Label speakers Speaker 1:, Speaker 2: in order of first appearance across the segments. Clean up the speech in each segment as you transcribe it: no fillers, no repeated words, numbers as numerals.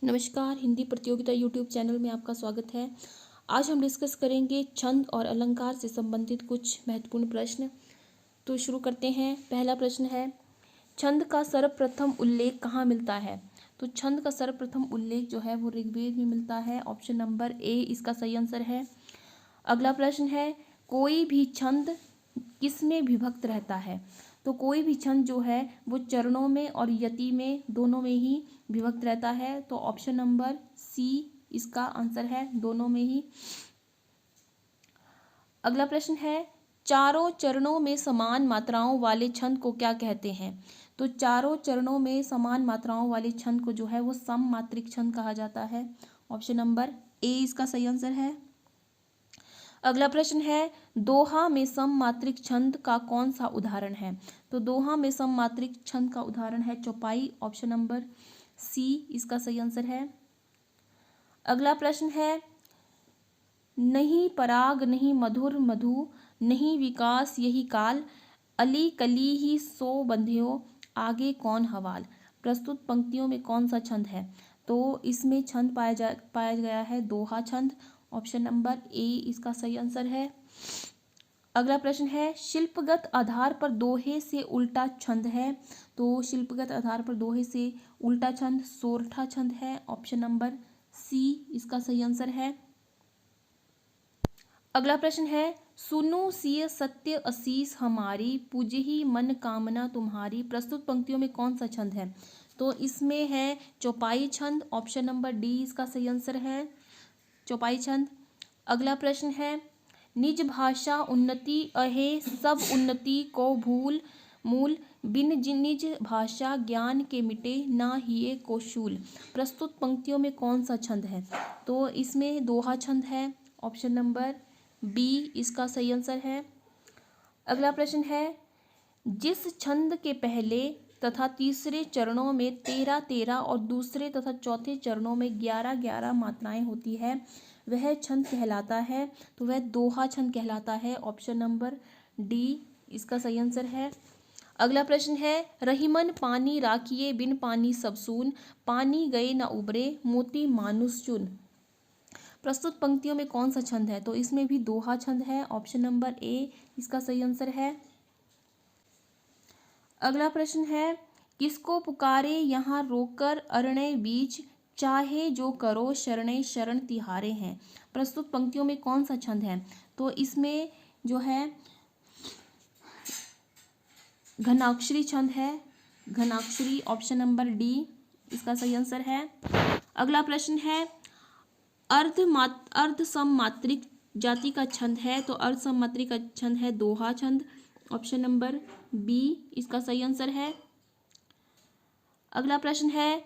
Speaker 1: नमस्कार, हिंदी प्रतियोगिता YouTube channel में आपका स्वागत है। आज हम डिस्कस करेंगे छंद और अलंकार से संबंधित कुछ महत्वपूर्ण प्रश्न। तो शुरू करते हैं। पहला प्रश्न है, छंद का सर्वप्रथम उल्लेख कहाँ मिलता है? तो छंद का सर्वप्रथम उल्लेख जो है वो ऋग्वेद में मिलता है। ऑप्शन नंबर ए इसका सही आंसर है। अगला प्रश्न है, कोई भी छंद किसमें विभक्त रहता है? तो कोई भी छंद जो है वो चरणों में और यति में दोनों में ही विभक्त रहता है। तो ऑप्शन नंबर सी इसका आंसर है, दोनों में ही। अगला प्रश्न है, चारों चरणों में समान मात्राओं वाले छंद को क्या कहते हैं? तो चारों चरणों में समान मात्राओं वाले छंद को जो है वो सममात्रिक छंद कहा जाता है। ऑप्शन नंबर ए इसका सही आंसर है। अगला प्रश्न है, दोहा में सममात्रिक छंद का कौन सा उदाहरण है? तो दोहा में सममात्रिक छंद का उदाहरण है चौपाई। ऑप्शन नंबर सी इसका सही आंसर है। अगला प्रश्न है, नहीं पराग नहीं मधुर मधु नहीं विकास यही काल अली कली ही सो बंध्यो आगे कौन हवाल। प्रस्तुत पंक्तियों में कौन सा छंद है? तो इसमें छंद पाया गया है दोहा छंद। ऑप्शन नंबर ए इसका सही आंसर है। अगला प्रश्न है, शिल्पगत आधार पर दोहे से उल्टा छंद है। तो शिल्पगत आधार पर दोहे से उल्टा छंद सोरठा छंद है। ऑप्शन नंबर सी इसका सही आंसर है। अगला प्रश्न है, सुनो सिय सत्य असीस हमारी पूजही मन कामना तुम्हारी। प्रस्तुत पंक्तियों में कौन सा छंद है? तो इसमें है चौपाई छंद। ऑप्शन नंबर डी इसका सही आंसर है, चौपाई छंद। अगला प्रश्न है, निज भाषा उन्नति अहे सब उन्नति को भूल मूल बिन निज भाषा ज्ञान के मिटे ना हिए को शूल। प्रस्तुत पंक्तियों में कौन सा छंद है? तो इसमें दोहा छंद है। ऑप्शन नंबर बी इसका सही आंसर है। अगला प्रश्न है, जिस छंद के पहले तथा तीसरे चरणों में 13-13 और दूसरे तथा चौथे चरणों में 11-11 मात्राएं होती है वह छंद कहलाता है। तो वह दोहा छंद कहलाता है। ऑप्शन नंबर डी इसका सही आंसर है। अगला प्रश्न है, रहीमन पानी राखिए बिन पानी सब सून पानी गए न उबरे मोती मानुस चुन। प्रस्तुत पंक्तियों में कौन सा छंद है? तो इसमें भी दोहा छंद है। ऑप्शन नंबर ए इसका सही आंसर है। अगला प्रश्न है, किसको पुकारे यहाँ रोकर अरण्य बीच चाहे जो करो शरणे शरण तिहारे हैं। प्रस्तुत पंक्तियों में कौन सा छंद है? तो इसमें जो है घनाक्षरी छंद है, घनाक्षरी। ऑप्शन नंबर डी इसका सही आंसर है। अगला प्रश्न है, अर्ध सममात्रिक जाति का छंद है। तो अर्ध सममात्रिक का छंद है दोहा छंद। ऑप्शन नंबर बी इसका सही आंसर है। अगला प्रश्न है,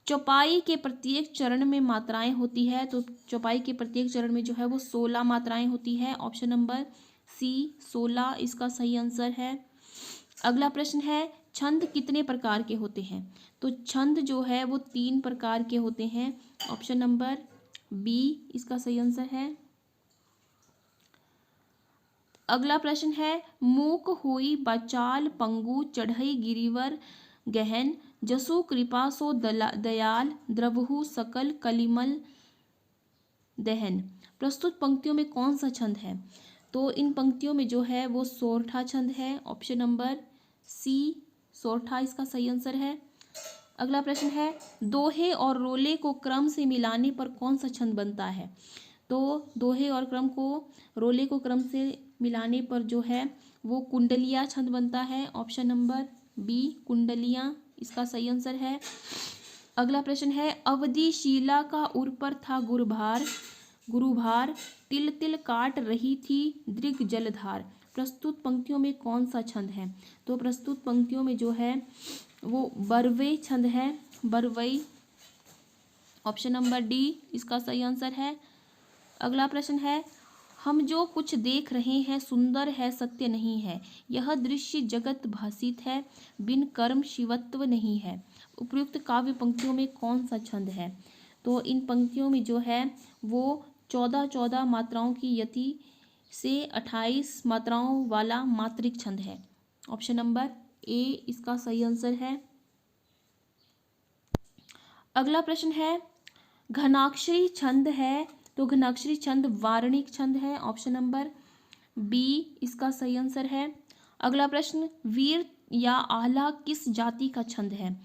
Speaker 1: चौपाई के प्रत्येक चरण में मात्राएं होती है। तो चौपाई के प्रत्येक चरण में जो है वो 16 मात्राएं होती है। ऑप्शन नंबर सी 16 इसका सही आंसर है। अगला प्रश्न है, छंद कितने प्रकार के होते हैं? तो छंद जो है वो 3 प्रकार के होते हैं। ऑप्शन नंबर बी इसका सही आंसर है। अगला प्रश्न है, मूक हुई बचाल पंगु चढ़ई गिरिवर गहन जसु कृपा सो दयाल द्रवहु सकल कलिमल दहन। प्रस्तुत पंक्तियों में कौन सा छंद है? तो इन पंक्तियों में जो है वो सोरठा छंद है। ऑप्शन नंबर सी सोरठा इसका सही आंसर है। अगला प्रश्न है, दोहे और रोले को क्रम से मिलाने पर कौन सा छंद बनता है? तो दोहे और रोले को क्रम से मिलाने पर जो है वो कुंडलिया छंद बनता है। ऑप्शन नंबर बी कुंडलिया इसका सही आंसर है। अगला प्रश्न है, अवधि शीला का उर पर था गुरुभार तिल तिल काट रही थी दृग जलधार। प्रस्तुत पंक्तियों में कौन सा छंद है? तो प्रस्तुत पंक्तियों में जो है वो बरवे छंद है, बरवई। ऑप्शन नंबर डी इसका सही आंसर है। अगला प्रश्न है, हम जो कुछ देख रहे हैं सुंदर है सत्य नहीं है यह दृश्य जगत भासित है बिन कर्म शिवत्व नहीं है। उपयुक्त काव्य पंक्तियों में कौन सा छंद है? तो इन पंक्तियों में जो है वो 14-14 मात्राओं की यति से 28 मात्राओं वाला मात्रिक छंद है। ऑप्शन नंबर ए इसका सही आंसर है। अगला प्रश्न है, घनाक्षरी छंद है तो घनाक्षरी छंद वार्णिक छंद है, ऑप्शन नंबर बी इसका सही आंसर है। अगला प्रश्न, वीर या आला किस जाति का छंद है?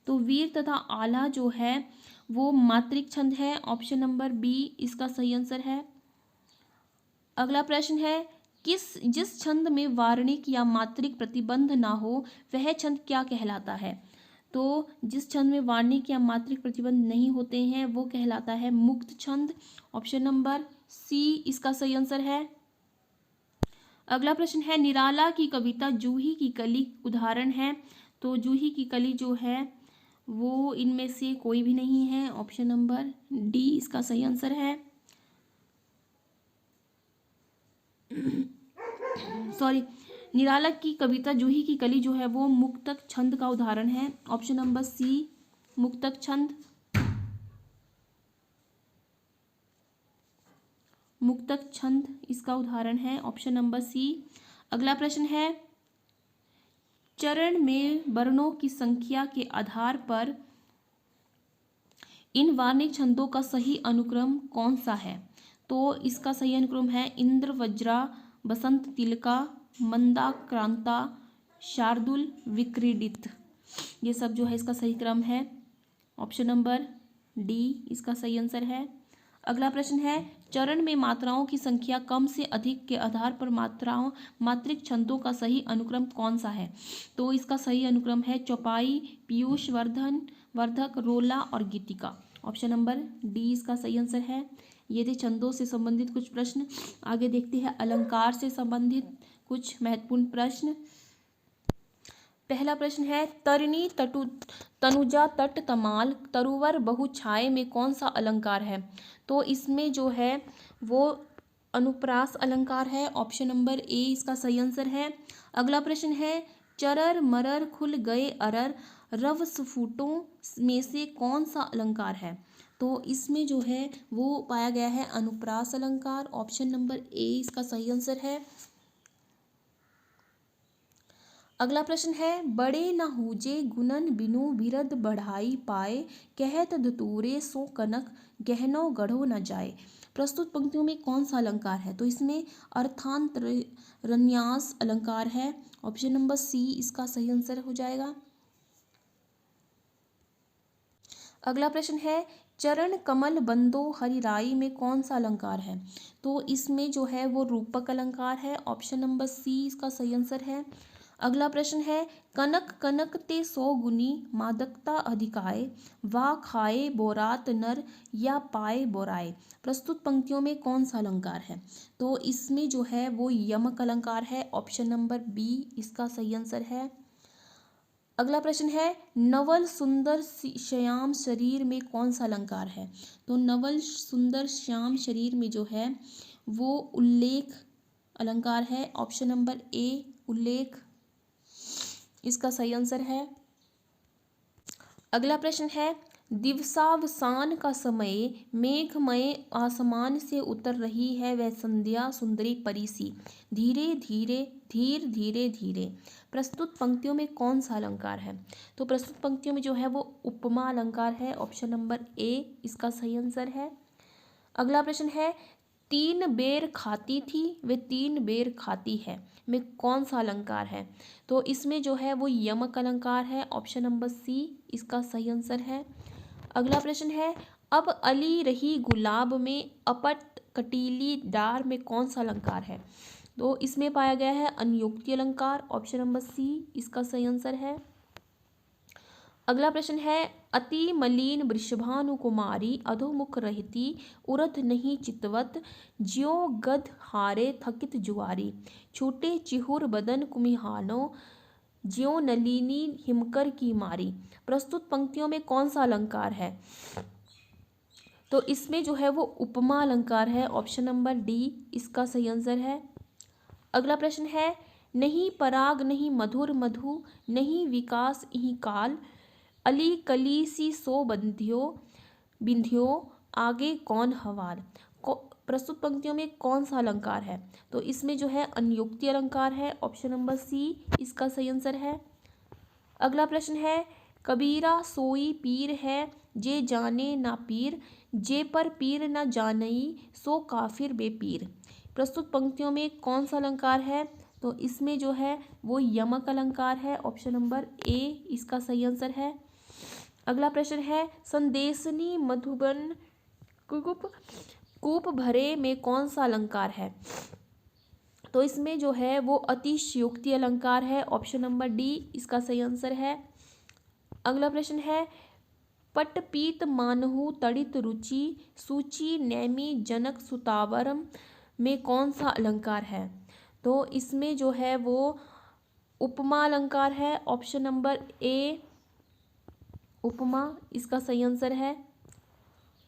Speaker 1: तो वीर तथा आला जो है वो मात्रिक छंद है, ऑप्शन नंबर बी इसका सही आंसर है। अगला प्रश्न है, जिस छंद में वार्णिक या मात्रिक प्रतिबंध ना हो वह छंद क्या कहलाता है? तो जिस छंद में वार्णिक या मात्रिक प्रतिबंध नहीं होते हैं वो कहलाता है मुक्त छंद, ऑप्शन नंबर सी इसका सही आंसर है। अगला प्रश्न है, निराला की कविता जूही की कली उदाहरण है? तो जूही की कली जो है वो इनमें से कोई भी नहीं है, ऑप्शन नंबर डी इसका सही आंसर है। सॉरी, निराला की कविता जूही की कली जो है वो मुक्तक छंद का उदाहरण है, ऑप्शन नंबर सी मुक्तक छंद। मुक्तक छंद इसका उदाहरण है, ऑप्शन नंबर सी। अगला प्रश्न है, चरण में वर्णों की संख्या के आधार पर इन वार्णिक छंदों का सही अनुक्रम कौन सा है? तो इसका सही अनुक्रम है इंद्र वज्रा, बसंत तिलका, मंदाक्रांता, शार्दुल, विक्रीडित। ये सब जो है इसका सही क्रम है, ऑप्शन नंबर डी इसका सही आंसर है। अगला प्रश्न है, चरण में मात्राओं की संख्या कम से अधिक के आधार पर मात्रिक छंदों का सही अनुक्रम कौन सा है? तो इसका सही अनुक्रम है चौपाई, पीयूष वर्धक, रोला और गीतिका, ऑप्शन नंबर डी इसका सही आंसर है। ये थे छंदों से संबंधित कुछ प्रश्न। आगे देखते हैं अलंकार से संबंधित कुछ महत्वपूर्ण प्रश्न। पहला प्रश्न है, तरिणी तनुजा तट तमाल तरुवर बहुछाये में कौन सा अलंकार है? तो इसमें जो है वो अनुप्रास अलंकार है, ऑप्शन नंबर ए इसका सही आंसर है। अगला प्रश्न है, चरर मरर खुल गए अरर रव स्फुटों में से कौन सा अलंकार है? तो इसमें जो है वो पाया गया है अनुप्रास अलंकार, ऑप्शन नंबर ए इसका सही आंसर है। अगला प्रश्न है, बड़े न हूजे गुणन बिनु बिरद बढ़ाई पाए कहत धतूरे सो कनक गहनो गढ़ो न जाए। प्रस्तुत पंक्तियों में कौन सा अलंकार है? तो इसमें अर्थांतरन्यास अलंकार है, ऑप्शन नंबर सी इसका सही आंसर हो जाएगा। अगला प्रश्न है, चरण कमल बंदो हरिराई में कौन सा अलंकार है? तो इसमें जो है वो रूपक अलंकार है, ऑप्शन नंबर सी इसका सही आंसर है। अगला प्रश्न है, कनक कनक ते 100 गुनी मादकता अधिकाए वा खाए बोरात नर या पाए बोराए। प्रस्तुत पंक्तियों में कौन सा अलंकार है? तो इसमें जो है वो यमक अलंकार है, ऑप्शन नंबर बी इसका सही आंसर है। अगला प्रश्न है, नवल सुंदर श्याम शरीर में कौन सा अलंकार है? तो नवल सुंदर श्याम शरीर में जो है वो उल्लेख अलंकार है, ऑप्शन नंबर ए उल्लेख इसका सही आंसर है। अगला प्रश्न है, दिवसावसान का समय मेघमय आसमान से उतर रही है वह संध्या सुंदरी परीसी धीरे धीरे धीर धीरे धीरे। प्रस्तुत पंक्तियों में कौन सा अलंकार है? तो प्रस्तुत पंक्तियों में जो है वो उपमा अलंकार है, ऑप्शन नंबर ए इसका सही आंसर है। अगला प्रश्न है, 3 बेर खाती थी वे 3 बेर खाती है में कौन सा अलंकार है? तो इसमें जो है वो यमक अलंकार है, ऑप्शन नंबर सी इसका सही आंसर है। अगला प्रश्न है, अब अली रही गुलाब में अपट कटीली डार में कौन सा अलंकार है? तो इसमें पाया गया है अनियोक्ति अलंकार, ऑप्शन नंबर सी इसका सही आंसर है। अगला प्रश्न है, अति मलिन वृषभानु कुमारी अधोमुख रहती उरत नहीं चितवत ज्यो गध हारे थकित जुआरी छूटे चिहुर बदन कुमिहानो ज्यो नलिनी हिमकर की मारी। प्रस्तुत पंक्तियों में कौन सा अलंकार है? तो इसमें जो है वो उपमा अलंकार है, ऑप्शन नंबर डी इसका सही आंसर है। अगला प्रश्न है, नहीं पराग नहीं मधुर मधु नहीं विकास इहि काल अली कली सी सो बिंधियो आगे कौन हवाल। प्रस्तुत पंक्तियों में कौन सा अलंकार है? तो इसमें जो है अनियोक्ति अलंकार है, ऑप्शन नंबर सी इसका सही आंसर है। अगला प्रश्न है, कबीरा सोई पीर है जे जाने ना पीर, जे पर पीर न जानई, सो काफिर बेपीर। प्रस्तुत पंक्तियों में कौन सा अलंकार है? तो इसमें जो है वो यमक अलंकार है। ऑप्शन नंबर ए इसका सही आंसर है। अगला प्रश्न है, संदेशनी मधुबन कूप भरे में कौन सा अलंकार है? तो इसमें जो है वो अतिशयोक्ति अलंकार है। ऑप्शन नंबर डी इसका सही आंसर है। अगला प्रश्न है, पट पीत मानहु तड़ित रुचि, सूचि नैमि जनक सुतावरम में कौन सा अलंकार है? तो इसमें जो है वो उपमा अलंकार है। ऑप्शन नंबर ए उपमा इसका सही आंसर है।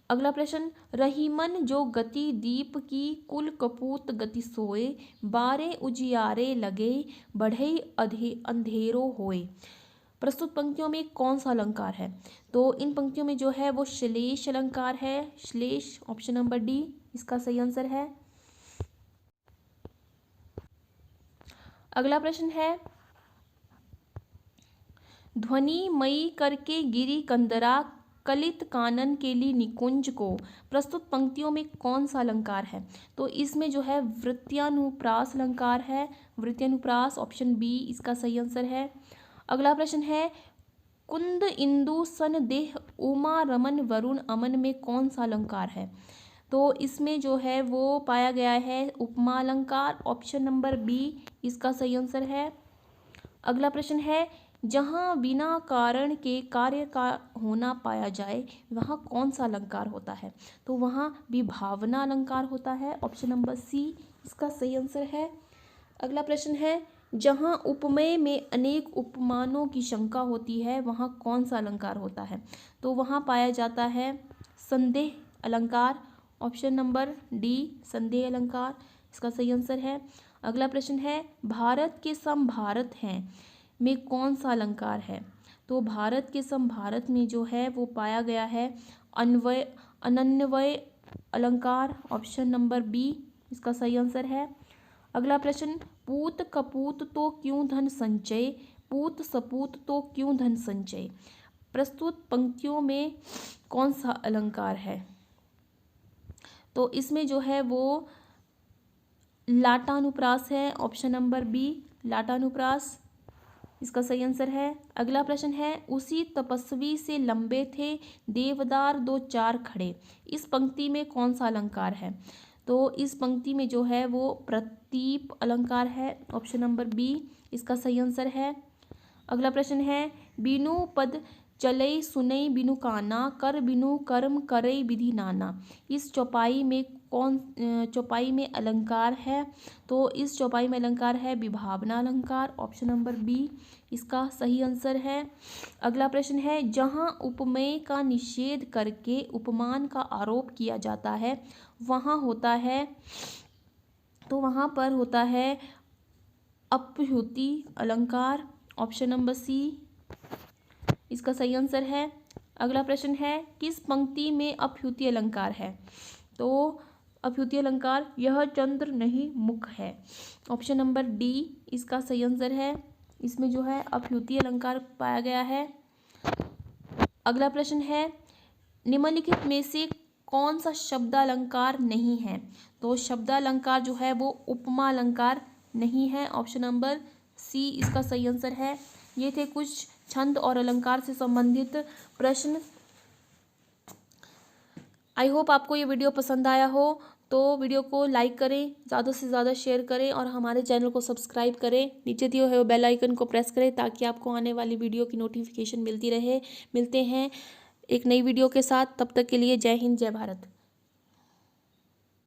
Speaker 1: अगला प्रश्न, रहीमन जो गति दीप की, कुल कपूत गति सोए, बारे उजियारे लगे, बढ़ई अंधेरो होए। प्रस्तुत पंक्तियों में कौन सा अलंकार है? तो इन पंक्तियों में जो है वो श्लेष अलंकार है। श्लेष ऑप्शन नंबर डी इसका सही आंसर है। अगला प्रश्न है, ध्वनि मयी करके गिरी कंदरा, कलित कानन के लिए निकुंज को। प्रस्तुत पंक्तियों में कौन सा अलंकार है? तो इसमें जो है वृत्यानुप्रास अलंकार है। वृत्यानुप्रास ऑप्शन बी इसका सही आंसर है। अगला प्रश्न है, कुंद इंदु सन देह, उमा रमन वरुण अमन में कौन सा अलंकार है? तो इसमें जो है वो पाया गया है उपमा अलंकार। ऑप्शन नंबर बी इसका सही आंसर है। अगला प्रश्न है, जहाँ बिना कारण के कार्य का होना पाया जाए वहाँ कौन सा अलंकार होता है? तो वहाँ विभावना अलंकार होता है। ऑप्शन नंबर सी इसका सही आंसर है। अगला प्रश्न है, जहाँ उपमेय में अनेक उपमानों की शंका होती है वहाँ कौन सा अलंकार होता है? तो वहाँ पाया जाता है संदेह अलंकार। ऑप्शन नंबर डी संदेह अलंकार इसका सही आंसर है। अगला प्रश्न है, भारत के सम भारत हैं में कौन सा अलंकार है? तो भारत के सम भारत में जो है वो पाया गया है अन्वय अनन्वय अलंकार। ऑप्शन नंबर बी इसका सही आंसर है। अगला प्रश्न, पूत कपूत तो क्यों धन संचय, पूत सपूत तो क्यों धन संचय। प्रस्तुत पंक्तियों में कौन सा अलंकार है? तो इसमें जो है वो लाटानुप्रास है। ऑप्शन नंबर बी लाटानुप्रास इसका सही आंसर है। अगला प्रश्न है, उसी तपस्वी से लंबे थे देवदार दो चार खड़े। इस पंक्ति में कौन सा अलंकार है? तो इस पंक्ति में जो है वो प्रतीप अलंकार है। ऑप्शन नंबर बी इसका सही आंसर है। अगला प्रश्न है, बिनु पद चलई सुनई बिनु काना, कर बिनु कर्म करई विधि नाना। इस चौपाई में अलंकार है। तो इस चौपाई में अलंकार है विभावना अलंकार। ऑप्शन नंबर बी इसका सही आंसर है। अगला प्रश्न है, जहाँ उपमेय का निषेध करके उपमान का आरोप किया जाता है वहाँ होता है, तो वहाँ पर होता है अप्युति अलंकार। ऑप्शन नंबर सी इसका सही आंसर है। अगला प्रश्न है, किस पंक्ति में अप्युति अलंकार है? तो अप्युति अलंकार यह चंद्र नहीं मुख है। ऑप्शन नंबर डी इसका सही आंसर है। इसमें जो है अप्युति अलंकार पाया गया है। अगला प्रश्न है, निम्नलिखित में से कौन सा शब्दालंकार नहीं है? तो शब्दालंकार जो है वो उपमा अलंकार नहीं है। ऑप्शन नंबर सी इसका सही आंसर है। ये थे कुछ छंद और अलंकार से संबंधित प्रश्न। आई होप आपको ये वीडियो पसंद आया हो, तो वीडियो को लाइक करें, ज़्यादा से ज़्यादा शेयर करें और हमारे चैनल को सब्सक्राइब करें। नीचे दिए हुए बेल आइकन को प्रेस करें ताकि आपको आने वाली वीडियो की नोटिफिकेशन मिलती रहे। मिलते हैं एक नई वीडियो के साथ, तब तक के लिए जय हिंद जय भारत।